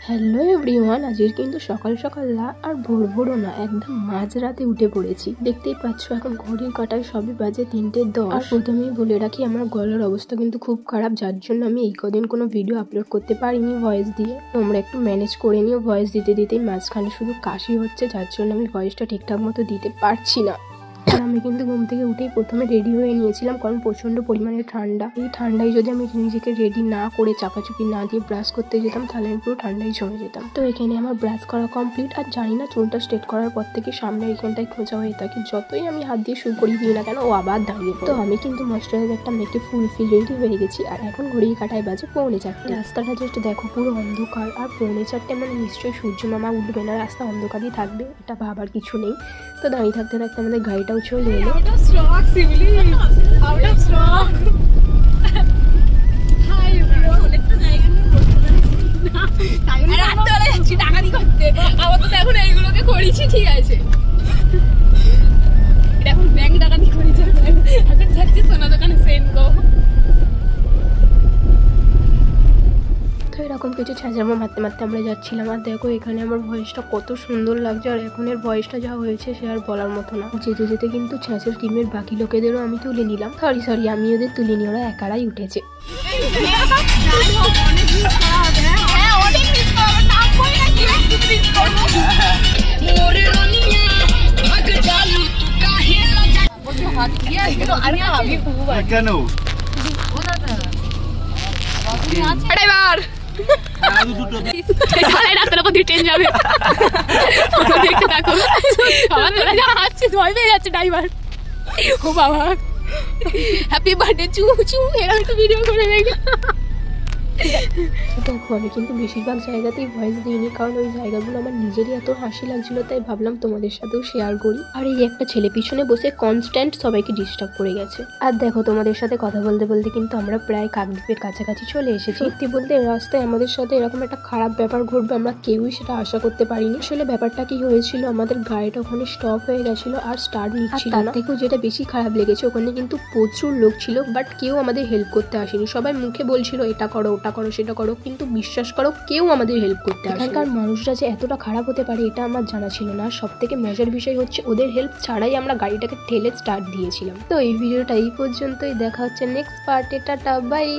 Hello everyone, আজকে কিন্তু সকাল সকাল না আর ভোর ভোরও না, একদম মাঝরাতে উঠে পড়েছি। দেখতেই পাচ্ছ এখন ঘড়ির কাঁটায় সবই বাজে 3:10। আর প্রথমেই বলে রাখি আমার গলার অবস্থা কিন্তু খুব খারাপ, যার জন্য আমি এই কদিন কোনো ভিডিও আপলোড করতে পারিনি ভয়েস দিয়ে। তোমরা একটু ম্যানেজ করে নিও, ভয়েস দিতে দিতেই মাঝখানে শুধু কাশি হচ্ছে, যার জন্য আমি ভয়েসটা ঠিকঠাক মতো দিতে পারছি না। আমি কিন্তু ঘুম থেকে উঠেই প্রথমে রেডি হয়ে নিয়েছিলাম, কারণ প্রচন্ড পরিমাণে ঠান্ডা। এই ঠান্ডায় যদি আমি নিজেকে রেডি না করে চাপাচুপি না দিয়ে ব্রাশ করতে যেতাম তাহলে আমি পুরো ঠান্ডায় জমে যেতাম। তো এখানে আমার ব্রাশ করা কমপ্লিট। আর জানি না চুলটা স্ট্রেট করার পর থেকে সামনে এখানটায় খোঁচা হয়ে থাকে, যতই আমি হাত দিয়ে শুরু করি দিই না কেন ও আবার দাঁড়িয়ে। তো আমি কিন্তু ময়েশ্চারাইজারটা মেখে ফুলফিল রেডি হয়ে গেছি। আর এখন ঘড়ির কাঁটায় বাজে 4:45। রাস্তাটা জাস্ট দেখো, পুরো অন্ধকার। আর 4:45 মানে নিশ্চয়ই সূর্য মামা উঠবে না, রাস্তা অন্ধকারই থাকবে, এটা ভাবার কিছু নেই। তো দাঁড়িয়ে থাকতে থাকতে আমাদের গাড়িটাও চলে এলো। Stock, Sibili. Out of stock. Hi, bro. একটা জায়গা নিয়ে বসতে পারিস না। রাত চলে যাচ্ছি টাকানি করতে। আবার তো এখন এইগুলোকে করেছি, ঠিক আছে। এটা এখন ব্যাংক টাকানি করেছি। এখন যাচ্ছি সোনা দোকানে সেন গো। তো এরকম কিছু ছ্যাঁচামো মারতে মারতে আমরা যাচ্ছিলাম। আর দেখো এখানে আমার ভয়েসটা কত সুন্দর লাগছে, আর এখনের ভয়েসটা যা হয়েছে সে আর বলার মতো না। যেতে যেতে কিন্তু ছ্যাঁচের টিমের বাকি লোকেদেরও আমি তুলে নিলাম। সরি আমি ওদের তুলে নিয়ে, ওরা একারাই উঠেছে। হ্যাপি বার্থডে চু চু, এরকম একটু ভিডিও করে রেখে। দেখো আমি কিন্তু বেশিরভাগ জায়গাতেই ভয়েস দিইনি, কারণ ওই জায়গাগুলো আমার নিজেরই এত হাসি লাগছিল, তাই ভাবলাম তোমাদের সাথেও শেয়ার করি। আর এই একটা ছেলে পিছনে বসে কনস্ট্যান্ট সবাইকে ডিস্টার্ব করে গেছে। আর দেখো তোমাদের সাথে কথা বলতে বলতে কিন্তু আমরা প্রায় কাকদ্বীপের কাছাকাছি চলে এসেছি। সত্যি বলতে রাস্তায় আমাদের সাথে এরকম একটা খারাপ ব্যাপার ঘটবে আমরা কেউই সেটা আশা করতে পারিনি। আসলে ব্যাপারটা কি হয়েছিল, আমাদের গাড়িটা ওখানে স্টপ হয়ে গেছিল আর স্টার্ট নিচ্ছিল না। তার থেকেও যেটা বেশি খারাপ লেগেছে, ওখানে কিন্তু প্রচুর লোক ছিল, বাট কেউ আমাদের হেল্প করতে আসেনি। সবাই মুখে বলছিল এটা করো ওটা করো সেটা করো, কিন্তু বিশ্বাস করো কেউ আমাদের হেল্প করতে আসেনি। এখানকার মানুষরা যে এতটা খারাপ হতে পারে এটা আমার জানা ছিল না। সব থেকে মজার বিষয় হচ্ছে ওদের হেল্প ছাড়াই আমরা গাড়িটাকে ঠেলে স্টার্ট দিয়েছিলাম। তো এই ভিডিওটা এই পর্যন্তই, দেখা হচ্ছে নেক্সট পার্টে। Tata bye.